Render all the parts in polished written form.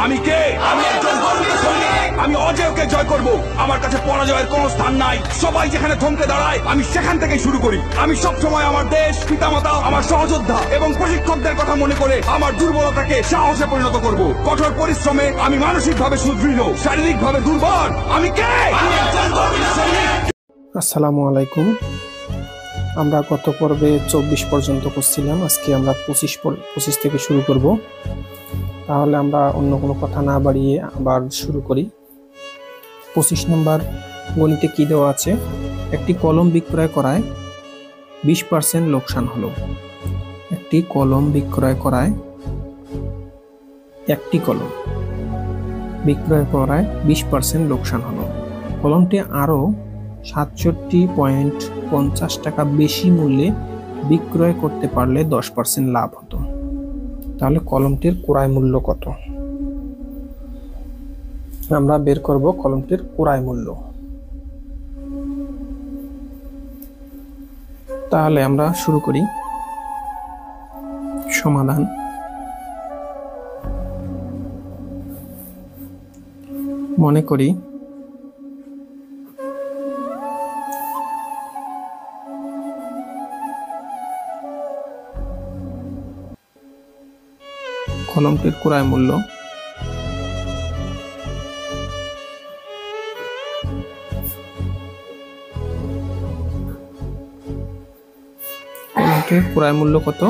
আমি কে? আমি একজন গর্বিত সৈনিক। আমি অজেয়কে জয় করব। আমার কাছে পরাজয়ের কোনো স্থান নাই। সবাই যেখানে থমকে দাঁড়ায় আমি সেখান থেকেই শুরু করি। আমি সবসময় আমার দেশ, পিতামাতা, আমার সহযোদ্ধা এবং প্রশিক্ষকদের কথা মনে করে আমার দুর্বলতাকে সাহসে পরিণত করব। কঠোর পরিশ্রমে আমি মানসিকভাবে সুদৃঢ়, শারীরিকভাবে দুর্বল। আমি কে? আমি একজন গর্বিত সৈনিক। আসসালামু আলাইকুম। আমরা গত পর্বে 24 পর্যন্ত করছিলাম, আজকে আমরা 25 থেকে শুরু করব। তাহলে আমরা অন্য কোনো কথা না বাড়িয়ে আবার শুরু করি। 25 নম্বর গণিতে কি দেওয়া আছে? একটি কলম বিক্রয় করায় 20% লোকসান হলো। একটি কলম বিক্রয় করায় 20% লোকসান হলো। কলমটি আরও 67.50 টাকা বেশি মূল্যে বিক্রয় করতে পারলে 10% লাভ হতো। তাহলে কলমটির ক্রয় মূল্য কত? আমরা বের করব কলমটির ক্রয় মূল্য। তাহলে আমরা শুরু করি সমাধান। মনে করি কলমটির ক্রয় মূল্য কত?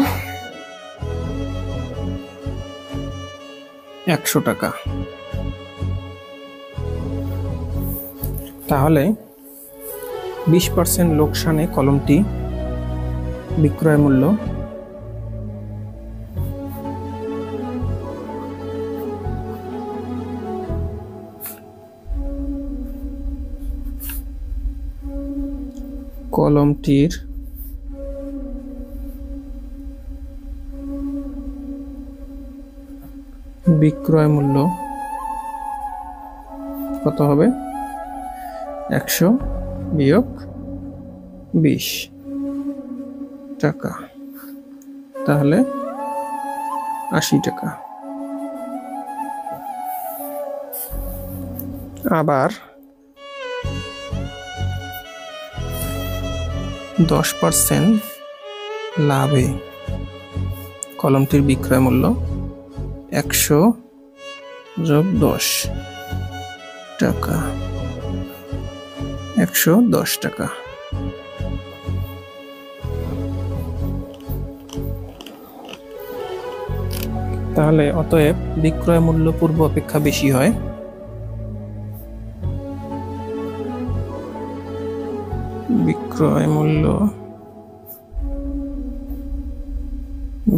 100 টাকা। তাহলে 20% লোকসানে কলমটি বিক্রয় মূল্য কলমটির বিক্রয় মূল্য কত হবে? 100 বিয়োগ 20 টাকা, তাহলে 80 টাকা। আবার 10% লাভে কলমটির বিক্রয় মূল্য 100 যোগ 10 টাকা, 110 টাকা। তাহলে অতএব বিক্রয় মূল্য পূর্ব অপেক্ষা বেশি হয়। বিক্রয় মূল্য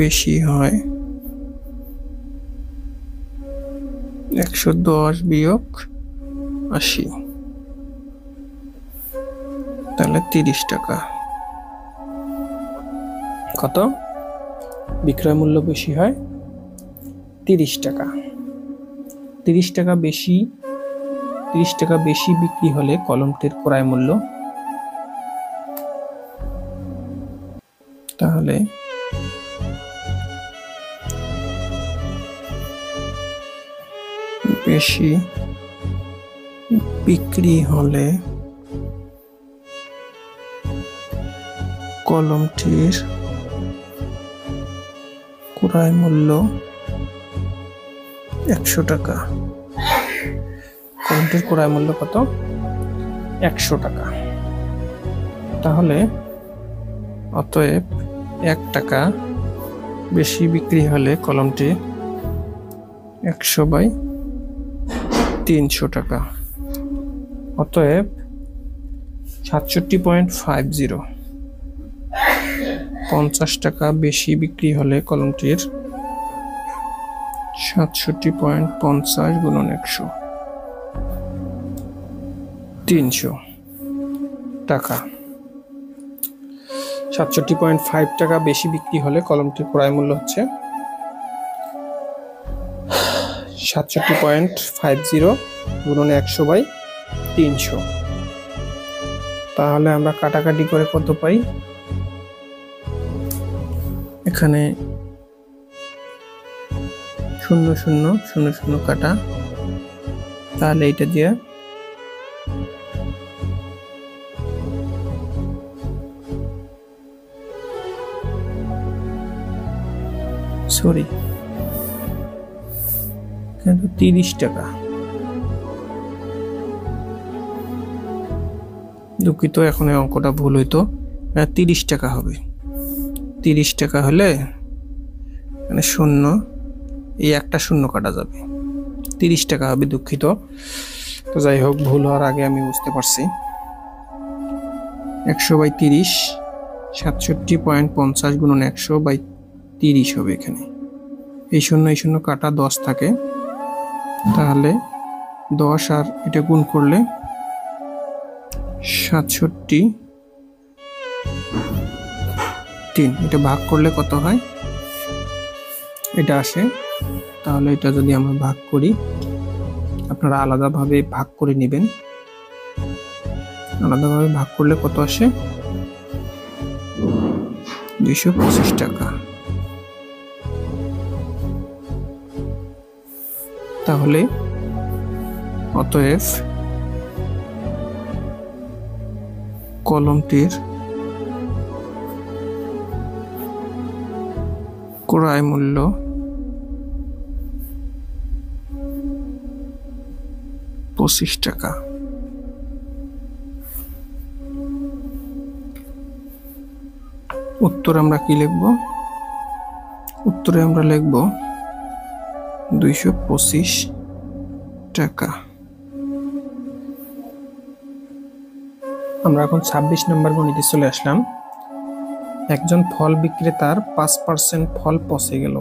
বেশি হয় 110 বিয়োগ 80, তাহলে 30 টাকা। কত? বিক্রয় মূল্য বেশি হয় 30 টাকা। 30 টাকা বেশি বিক্রি হলে কলমটির ক্রয় মূল্য, তাহলে বেশি বিক্রি হলে কলমটির ক্রয় মূল্য 100 টাকা। কলমটির ক্রয় মূল্য কত? 100 টাকা। তাহলে অতএব 1 টাকা বেশি বিক্রি হলে কলমটি 100/300 টাকা। অতএব 67.50, 50 টাকা বেশি বিক্রি হলে কলমটির 67.50 গুণন 100, 300 টাকা। 67.5 টাকা বেশি বিক্রি হলে কলমটির ক্রয় মূল্য হচ্ছে 67.50 গুণন 100/300। তাহলে আমরা কাটাকাটি করে কত পাই? এখানে শূন্য শূন্য শূন্য শূন্য কাটা, তাহলে এটা দিয়ে সরি কিন্তু 30 টাকা, দুঃখিত এখন এই অঙ্কটা ভুল হইতো, 30 টাকা হবে। 30 টাকা হলে মানে শূন্য, এই একটা শূন্য কাটা যাবে, 30 টাকা হবে, দুঃখিত। তো যাই হোক, ভুল হওয়ার আগে আমি বুঝতে পারছি। 100/30 67.50 গুণন 100/30 হবে এখানে। এই শূন্য কাটা 10 থাকে, তাহলে 10 আর এটা গুণ করলে 67.3, এটা ভাগ করলে কত হয় এটা আসে। তাহলে এটা যদি আমরা ভাগ করি, আপনারা আলাদাভাবে ভাগ করে নেবেন, আলাদাভাবে ভাগ করলে কত আসে 225 টাকা। তাহলে অতএব কলমটির ক্রয় মূল্য 25 টাকা। উত্তর আমরা কি লিখব? উত্তরে আমরা লিখব 225 টাকা। আমরা এখন 26 নম্বর গণিতে চলে আসলাম। একজন ফল বিক্রেতার 5% ফল পচে গেল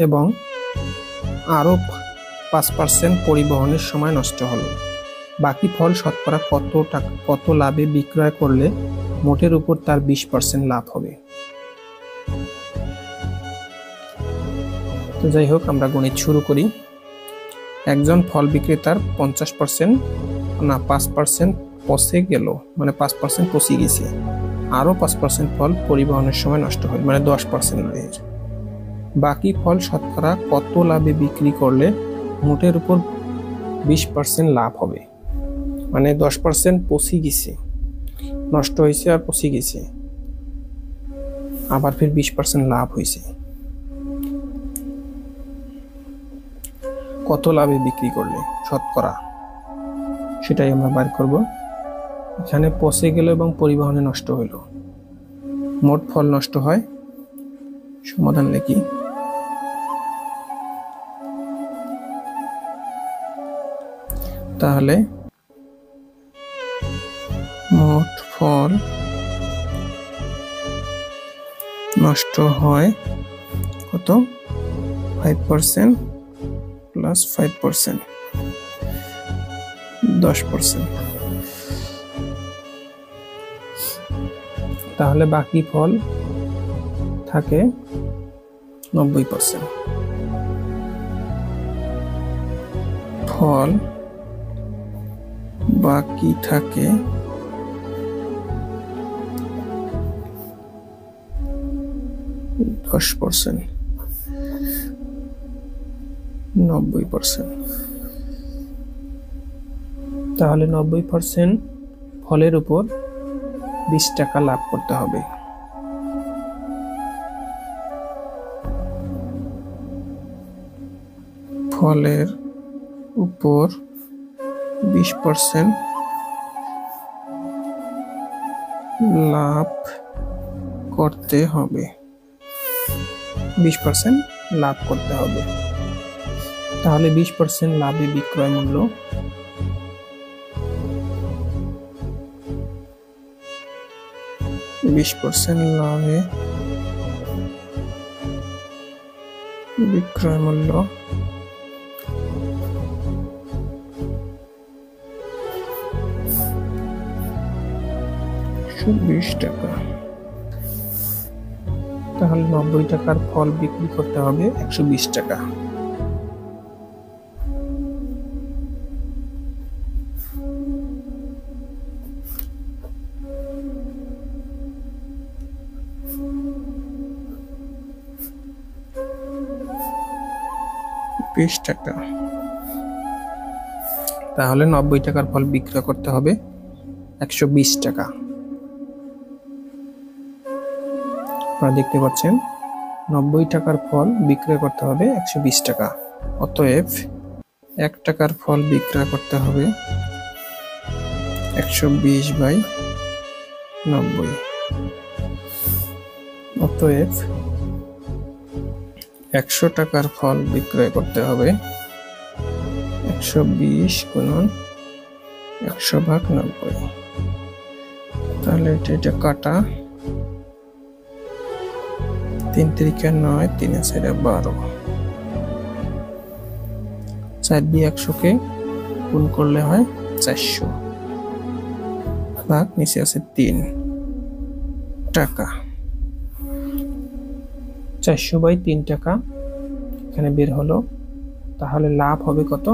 এবং আরো 5% পরিবহনের সময় নষ্ট হলো। বাকি ফল শতকরা কত লাভে বিক্রয় করলে মোটের উপর তার 20% লাভ হবে? তো যাই হোক, আমরা গণিত শুরু করি। একজন ফল বিক্রেতার 5% পচে গেল, মানে 5% পচে গেছে, আরো 5% ফল পরিবহনের সময় নষ্ট হয়, মানে 10% লাভের। বাকি ফল শতকরা কত লাভে বিক্রি করলে মোটের উপর 20% লাভ হবে? মানে 10% পচে গেছে, নষ্ট হয়েছে আর পচে গেছে, আবার ফির 20% লাভ হয়েছে। কত লাভে বিক্রি করলে শতকরা, সেটাই আমরা বের করব। এখানে পচে গেল এবং পরিবহনে নষ্ট হইল, মোট ফল নষ্ট হয়। সমাধান লিখি। তাহলে মোট ফল নষ্ট হয় কত? 5% প্লাস 5%, 10%। তাহলে বাকি ফল থাকে 90%। ফল বাকি থাকে 10%, 90%। তাহলে 90% ফলের উপর 20 টাকা লাভ করতে হবে। ফলের উপর 20% লাভ করতে হবে, 20% লাভ করতে হবে। তাহলে 20% লাভে বিক্রয় মূল্য 20% লাভে বিক্রয় মূল্য 120 টাকা। তাহলে 90 টাকার ফল বিক্রি করতে হবে 120 টাকা। 20 টাকা। তাহলে 90 টাকার ফল বিক্রয় করতে হবে 120 টাকা। আপনারা দেখতে পাচ্ছেন 90 টাকার ফল বিক্রয় করতে হবে 120 টাকা। অতএব 1 টাকার ফল বিক্রয় করতে হবে 120/90। অতএব 100 টাকার ফল বিক্রয় করতে হবে 120 গুণন 100/90। তাহলে এটা কাটা, 3 × 9, 3 × 12। 4 দিয়ে 100-কে গুণ করলে হয় 400 ভাগ নিচে আছে 3 টাকা। 400/3 টাকা এখানে বের হলো। তাহলে লাভ হবে কত?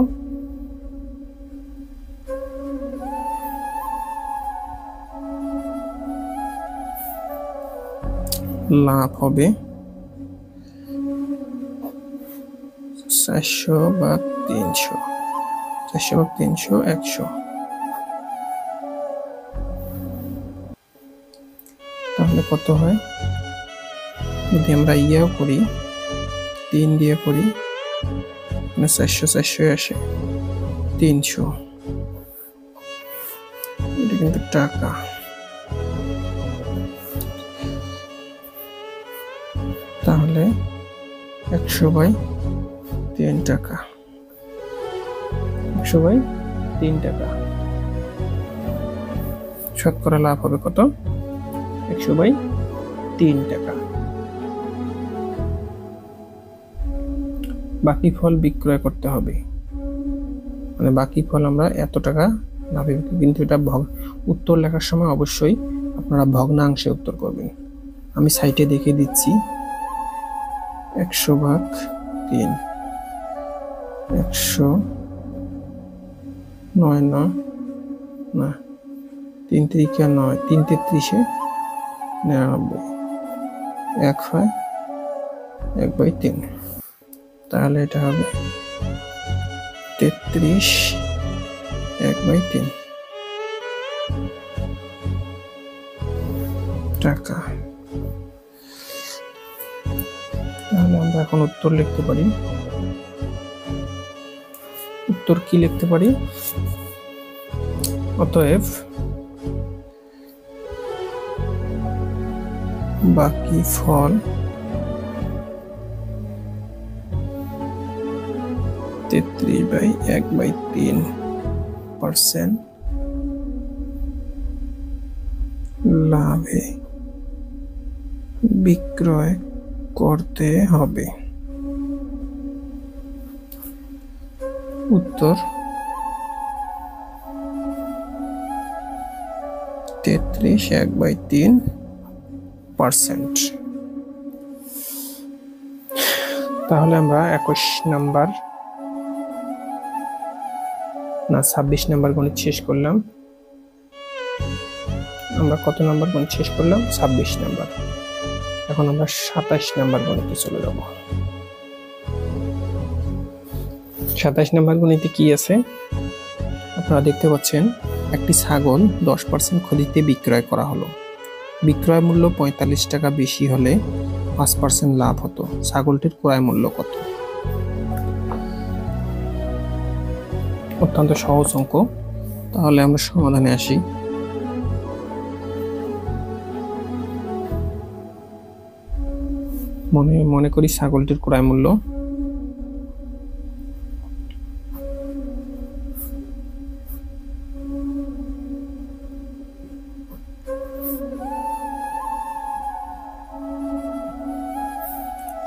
লাভ হবে 400/300। 400/300 100। তাহলে কত হয়? যদি আমরা ইয়েও করি, 3 দিয়ে করি, 400 আসে 300। এটা কিন্তু টাকা। তাহলে 100/3 টাকা। 100/3 টাকা। শতকরা লাভ হবে কত? 100/3 টাকা। বাকি ফল বিক্রয় করতে হবে, মানে বাকি ফল আমরা এত টাকা লাভে বিক্রি। কিন্তু এটা উত্তর লেখার সময় অবশ্যই আপনারা ভগ্নাংশে উত্তর করবেন। আমি সাইটে দেখে দিচ্ছি। 100/3, 100 9 না, 3 × 9, 3 × 33 99। 1 হয় 1/3। তাহলে এটা হবে 33 1/3 টাকা। তাহলে আমরা এখন উত্তর লিখতে পারি। উত্তর কি লিখতে পারি? অতএব বাকি ফল 33/1/3% লাভে বিক্রয় করতে হবে। উত্তর 33/1/3%। তাহলে আমরা 21 নাম্বার না 26 নাম্বার গণিত শেষ করলাম। আমরা কত নাম্বার গণিত শেষ করলাম? 26 নাম্বার। এখন আমরা 27 নাম্বার গণিতে চলে যাব। 27 নাম্বার গণিতে কি আছে আপনারা দেখতে পাচ্ছেন। একটি ছাগল 10% ক্ষতিতে বিক্রয় করা হলো। বিক্রয় মূল্য 45 টাকা বেশি হলে 5% লাভ হতো। ছাগলটির ক্রয় মূল্য কত? অত্যন্ত সহজ অঙ্ক। তাহলে আমরা সমাধানে আসি। মনে করি ছাগলটির ক্রয় মূল্য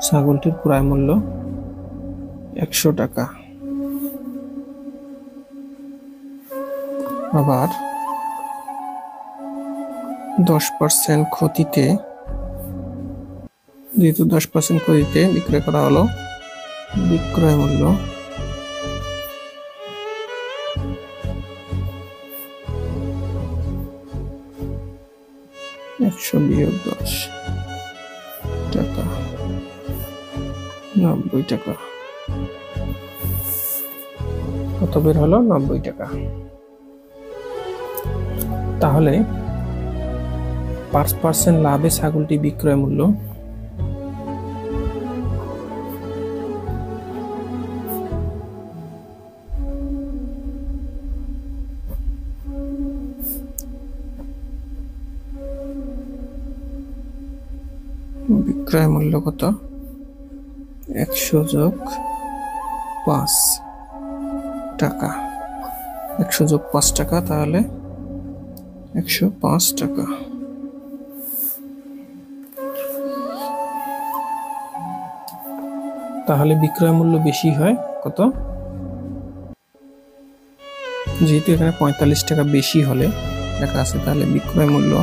ছাগলটির ক্রয় মূল্য 100 টাকা। আবার 10% ক্ষতিতে, যেহেতু 10% ক্ষতিতে বিক্রয় করা হলো, বিক্রয় মূল্য 100-10 টাকা, 90 টাকা। কত বের হলো? 90 টাকা। তাহলে 5% লাভে ছাগলটি বিক্রয় মূল্য কত? 100 যোগ 5 টাকা। 100 যোগ 5 টাকা, তাহলে 105 টাকা। তাহলে বিক্রয় মূল্য বেশি হয় কত? যেহেতু এখানে 45 টাকা বেশি হলে লেখা আছে, তাহলে বিক্রয় মূল্য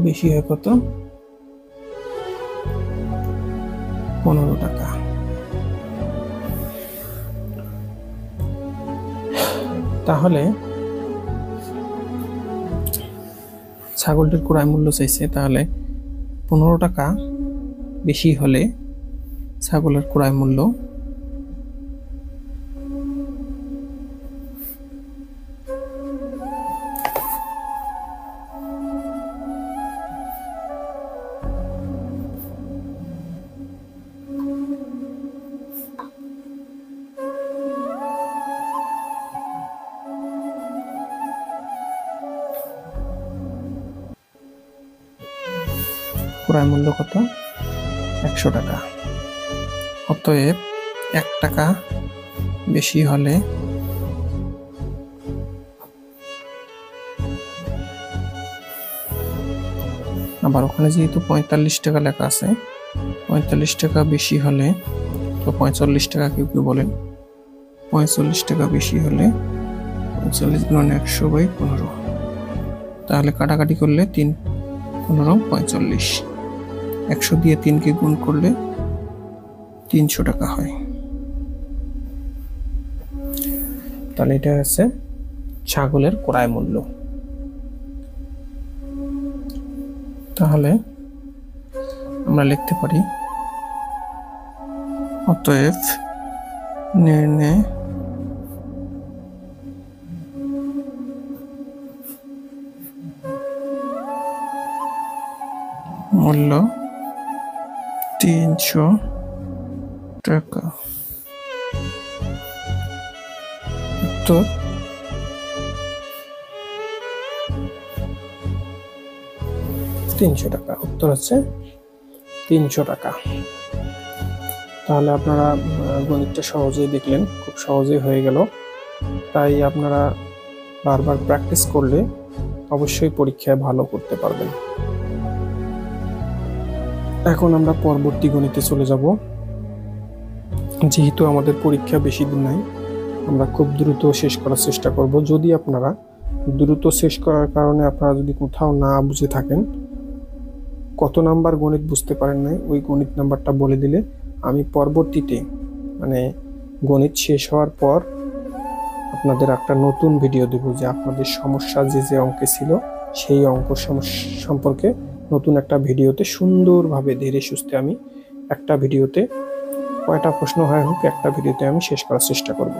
বেশি হয় কত? 15 টাকা। তাহলে ছাগলটির ক্রয় মূল্য চাইছে, তাহলে 15 টাকা বেশি হলে ছাগলের ক্রয় মূল্য কত? 100 টাকা। অতএব 1 টাকা বেশি হলে আবার ওখানে যেহেতু 45 টাকা লেখা আছে, 45 টাকা বেশি হলে তো 45 টাকা কেউ কেউ বলেন, 45 টাকা বেশি হলে 45 গুণন 100/15, তাহলে কাটাকাটি করলে 3 15 45, 100 দিয়ে 3 কে গুণ করলে 300 টাকা হয়। তাহলে এটা হচ্ছে ছাগলের ক্রয় মূল্য। তাহলে আমরা লিখতে পারি, অতএব নির্ণয় মূল্য 300 টাকা। উত্তর 300 টাকা। উত্তর হচ্ছে 300 টাকা। তাহলে আপনারা গণিতটা সহজেই দেখলেন, খুব সহজেই হয়ে গেল। তাই আপনারা বারবার প্র্যাকটিস করলে অবশ্যই পরীক্ষায় ভালো করতে পারবেন। এখন আমরা পরবর্তী গণিতে চলে যাব। যেহেতু আমাদের পরীক্ষা বেশি দিন নাই, আমরা খুব দ্রুত শেষ করার চেষ্টা করব। যদি আপনারা দ্রুত শেষ করার কারণে আপনারা যদি কোথাও না বুঝে থাকেন, কত নাম্বার গণিত বুঝতে পারেন নাই, ওই গণিত নাম্বারটা বলে দিলে আমি পরবর্তীতে মানে গণিত শেষ হওয়ার পর আপনাদের একটা নতুন ভিডিও দেব, যে আপনাদের সমস্যা যে অঙ্কে ছিল সেই অঙ্ক সম্পর্কে নতুন একটা ভিডিওতে সুন্দরভাবে ধীরে সুস্থে আমি একটা ভিডিওতে, কয়টা প্রশ্ন হয় হোক, একটা ভিডিওতে আমি শেষ করার চেষ্টা করব।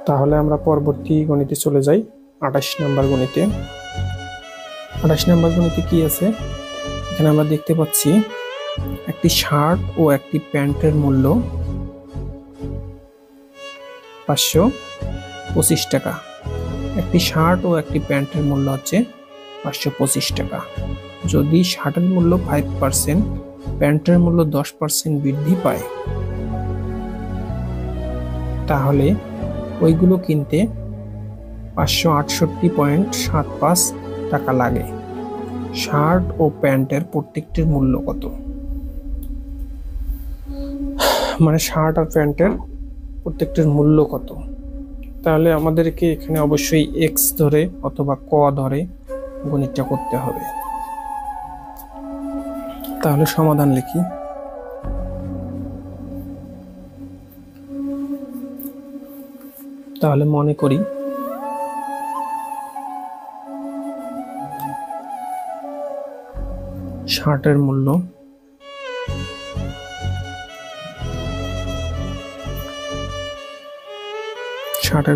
তাহলে আমরা পরবর্তী গণিতে চলে যাই, 28 নাম্বার গণিতে। 28 নাম্বার গণিতে কি আছে? এখানে আমরা দেখতে পাচ্ছি একটি শার্ট ও একটি প্যান্টের মূল্য 525 টাকা। একটি শার্ট ও একটি প্যান্টের মূল্য হচ্ছে 525 টাকা। যদি শার্টের মূল্য 5%, প্যান্টের মূল্য 10% বৃদ্ধি পায়, তাহলে ওইগুলো কিনতে 568.75 টাকা লাগে। শার্ট ও প্যান্টের প্রত্যেকটির মূল্য কত? মানে শার্ট আর প্যান্টের প্রত্যেকটির মূল্য কত? তাহলে আমাদেরকে এখানে অবশ্যই এক্স ধরে অথবা ক ধরে গণিতটা করতে হবে। তাহলে সমাধান লিখি। তাহলে মনে করি শার্টের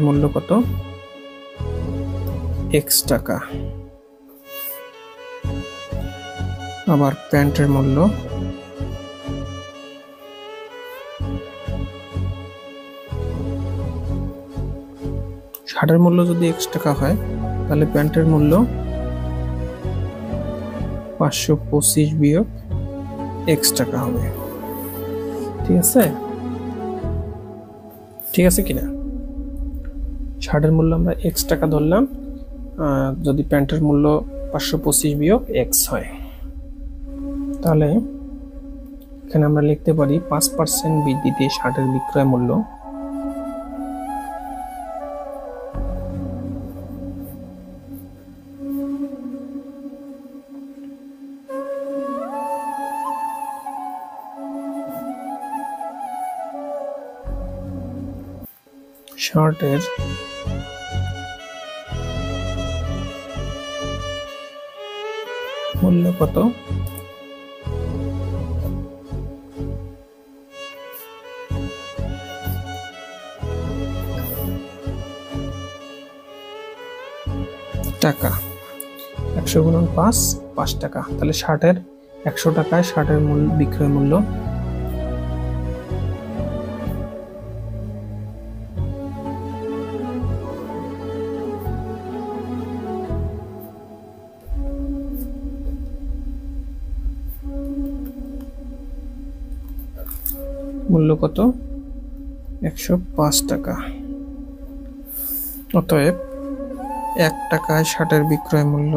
মূল্য কত? x টাকা। আবার প্যান্টের মূল্য শার্টের মূল্য যদি x টাকা হয় তাহলে প্যান্টের মূল্য 525 বিয়োগ x টাকা হবে। ঠিক আছে কিনা? শার্টের মূল্য আমরা x টাকা ধরলাম, যদি প্যান্টের মূল্য 525 বিয়োগ x হয়, তাহলে এখানে আমরা লিখতে পারি 5% বৃদ্ধিতে শার্টের বিক্রয় মূল্য শার্টের মূল্য কত? টাকা। 100 গুণন 5 টাকা। তাহলে শার্টের 100 টাকায় শার্টের বিক্রয় মূল্য কত? 105 টাকা। অতএব 1 টাকায় শার্টের বিক্রয় মূল্য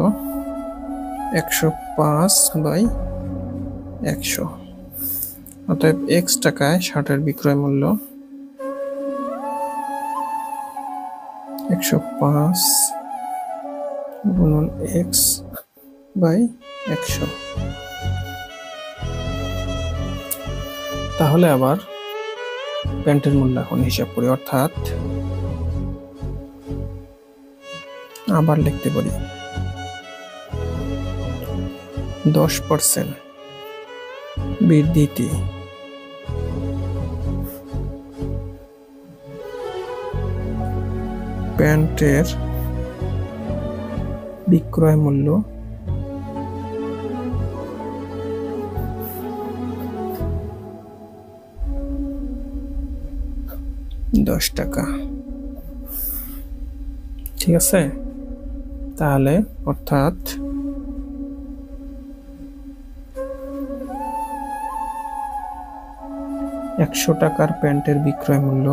105/100। অতএব x টাকায় শার্টের বিক্রয় মূল্য 105 গুণন x/100। তাহলে আবার প্যান্টের মূল্য এখন হিসাব করি, অর্থাৎ আবার লিখতে পারি 10% বৃদ্ধিতে প্যান্টের বিক্রয় মূল্য 10 টাকা। ঠিক আছে? তাহলে অর্থাৎ একশো টাকার প্যান্টের বিক্রয় মূল্য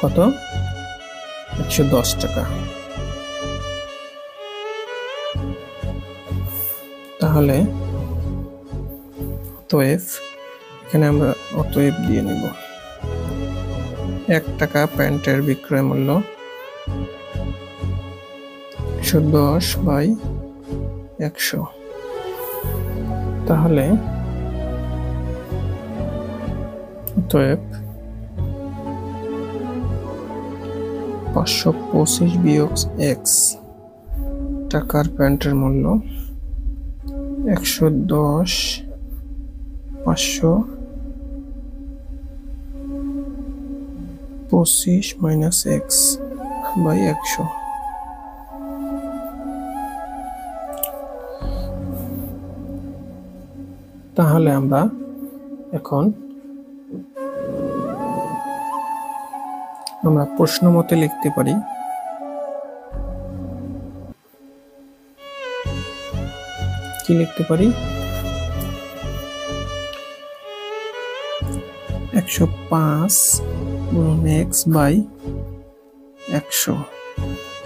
কত? 110 টাকা। তাহলে অতএব এখানে আমরা অতএব দিয়ে নিব 1 টাকা প্যান্টের বিক্রয় মূল্য 110/100। তাহলে অতএব 525 বিয়োগ x টাকার প্যান্টের মূল্য 110 525 মাইনাস x বাই 100। তাহলে আমরা এখন প্রশ্ন মতে লিখতে পারি কি লিখতে পারি 105 গুণন x বাই 100।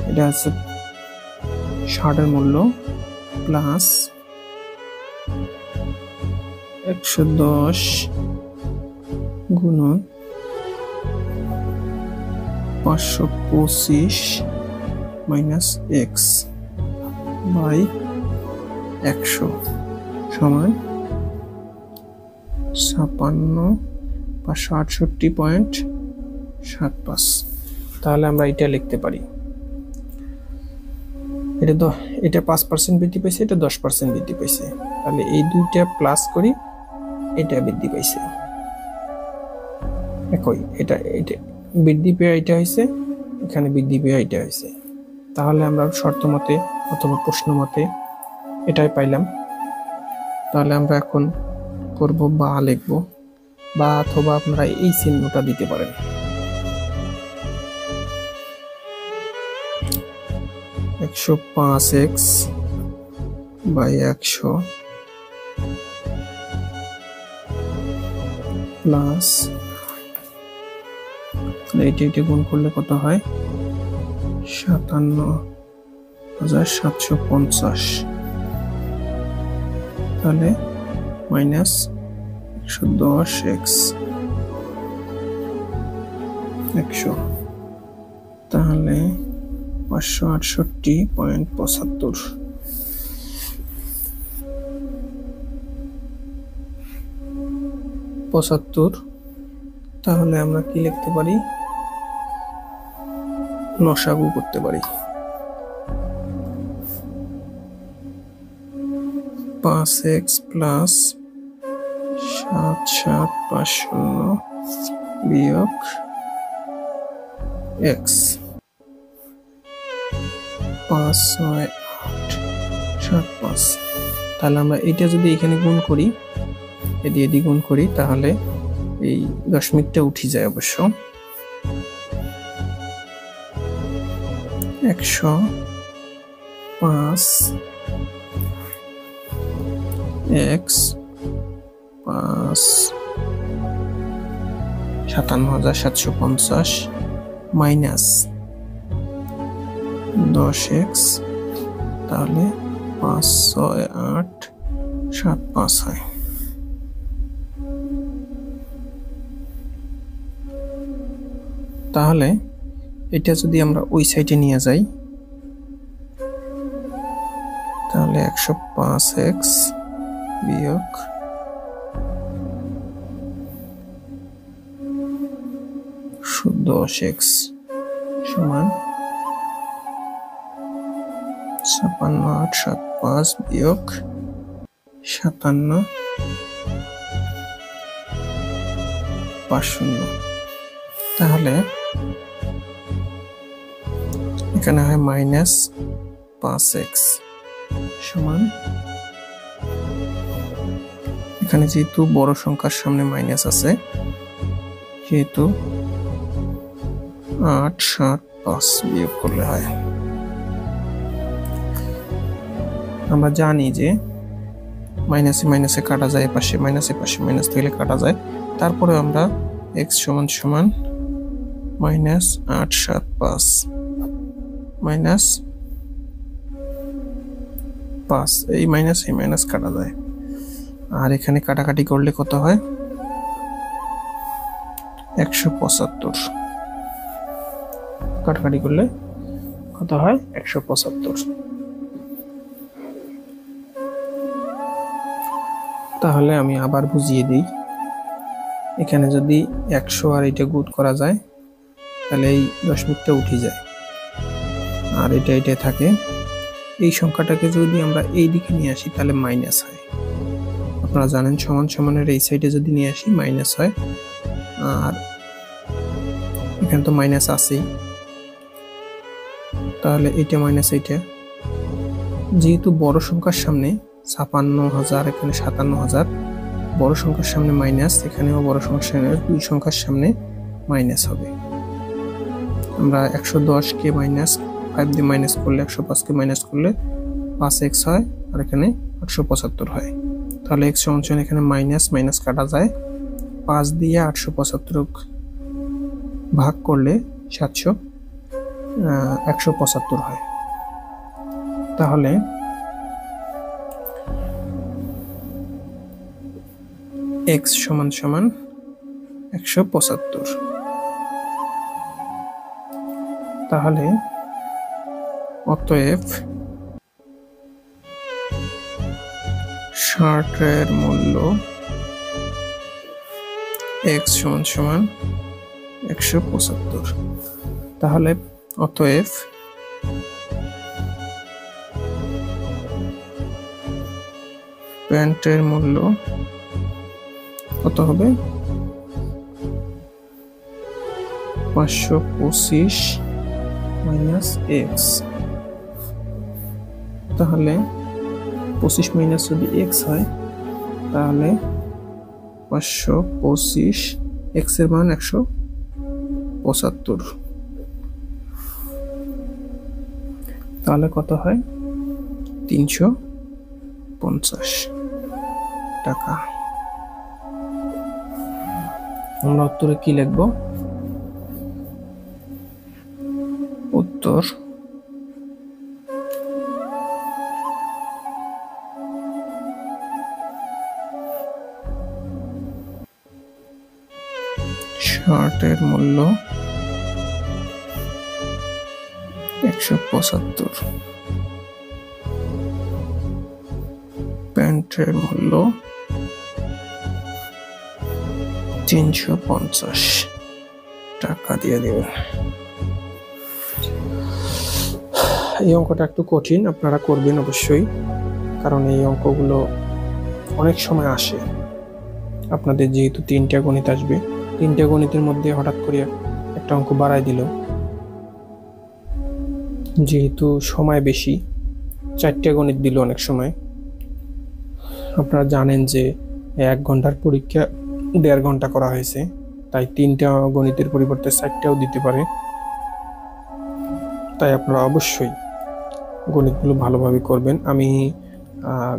এটা হচ্ছে শার্টের মূল্য প্লাস 110 গুণন 525 মাইনাস এক্স বাই 100 সমান 56,568.75। তাহলে আমরা এটা লিখতে পারি, এটা 5% বৃদ্ধি পাইছে, এটা 10% বৃদ্ধি পাইছে। তাহলে এই দুইটা প্লাস করি, এটা বৃদ্ধি পাইছে একই, এটা বৃদ্ধি পেয়ে এটা হয়েছে, এখানে বৃদ্ধি পেয়ে এটা হয়েছে। তাহলে আমরা শর্ত মতে অথবা প্রশ্ন মতে এটাই পাইলাম। তাহলে আমরা এখন করব বা লিখব, বা অথবা আপনারা এই চিহ্নটা দিতে পারেন। একশো 5x বাই 100 প্লাস এইটা গুণ করলে কত হয়? 57,750। তাহলে মাইনাস 110x 100, তাহলে 568.75। তাহলে আমরা কি লিখতে পারি? লসাগু করতে পারি। 5x প্লাস 7750 বিয়োগ x 56875। তাহলে আমরা এটা যদি এখানে গুণ করি, এদি গুণ করি, তাহলে এই দশমিকটা উঠে যায় অবশ্য। 105 x 57,750 মাইনাস 10x, তাহলে 56875 হয়। তাহলে এটা যদি আমরা ওই সাইডে নিয়ে যাই, তাহলে 105x বিয়োগ 10x সমান 56,875 বিয়োগ 57,500। তাহলে এখানে হয় মাইনাস 5x সমান, এখানে যেহেতু বড় সংখ্যার সামনে মাইনাস আছে, যেহেতু 875 বিয়োগ করলে হয়। আমরা জানি যে মাইনাসে মাইনাসে কাটা যায়, পাশে মাইনাসে পাশে মাইনাস থাকলে কাটা যায়। তারপরে আমরা x সমান সমান মাইনাস 875 মাইনাস 5, এই মাইনাস কাটা যায়। আর এখানে কাটাকাটি করলে কত হয়? 175। কাটাকাটি করলে কত হয়? 175। তাহলে আমি আবার বুঝিয়ে দিই, এখানে যদি 100 আর এটা গুণ করা যায়, তাহলে এই দশমিকটা উঠে যায়, আর এটা থাকে। এই সংখ্যাটাকে যদি আমরা এই দিকে নিয়ে আসি, তাহলে মাইনাস হয়। আপনারা জানেন সমান সমানের এই সাইডে যদি নিয়ে আসি মাইনাস হয়, আর এখানে তো মাইনাস আছেই, তাহলে এটা মাইনাস এইটা। যেহেতু বড় সংখ্যার সামনে 56,000, এখানে 57,000, বড় সংখ্যার সামনে মাইনাস, এখানেও বড় সংখ্যার সামনে, দুই সংখ্যার সামনে মাইনাস হবে। আমরা 110কে মাইনাস 5 দিয়ে মাইনাস করলে, 105কে মাইনাস করলে 5x হয়, আর এখানে 875 হয়। তাহলে x সমান এখানে মাইনাস মাইনাস কাটা যায়, 5 দিয়ে 875 ভাগ করলে 175 হয়। তাহলে x সমান 175। তাহলে অতএব শার্টের মূল্য x = 175। তাহলে অতএব প্যান্টের মূল্য কত হবে? 525 - x। তাহলে 25 মাইনাস যদি x হয় তাহলে 525, x এর মান 175, তাহলে কত হয়? 350 টাকা। আমরা উত্তরে কি লিখব? উত্তর শার্টের মূল্য 175, প্যান্টের মূল্য 350 টাকা দিয়ে দেবেন। এই অঙ্কটা একটু কঠিন, আপনারা করবেন অবশ্যই, কারণ এই অঙ্কগুলো অনেক সময় আসে। আপনাদের যেহেতু 3টা গণিত আসবে, 3টা গণিতের মধ্যে হঠাৎ করে একটা অঙ্ক বাড়ায় দিল, যেহেতু সময় বেশি 4টা গণিত দিল অনেক সময়। আপনারা জানেন যে 1 ঘন্টার পরীক্ষা 1.5 ঘন্টা করা হয়েছে, তাই 3টা গণিতের পরিবর্তে 4টাও দিতে পারে। তাই আপনারা অবশ্যই গণিতগুলো ভালোভাবে করবেন। আমি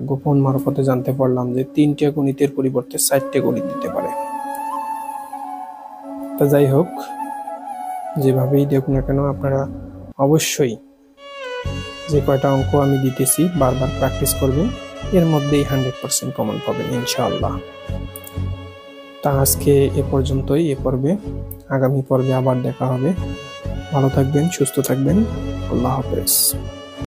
গোপন মারফতে জানতে পারলাম যে 3টা গণিতের পরিবর্তে 4টে গণিত দিতে পারে। তা যাই হোক, যেভাবেই দেখুন না কেন আপনারা অবশ্যই যে কয়টা অঙ্ক আমি দিতেছি বারবার প্র্যাকটিস করবেন, এর মধ্যেই 100% কমন পাবেন ইনশাআল্লাহ। তা আজকে এ পর্যন্তই। এ পর্বে, আগামী পর্বে আবার দেখা হবে। ভালো থাকবেন, সুস্থ থাকবেন। আল্লাহ হাফেজ।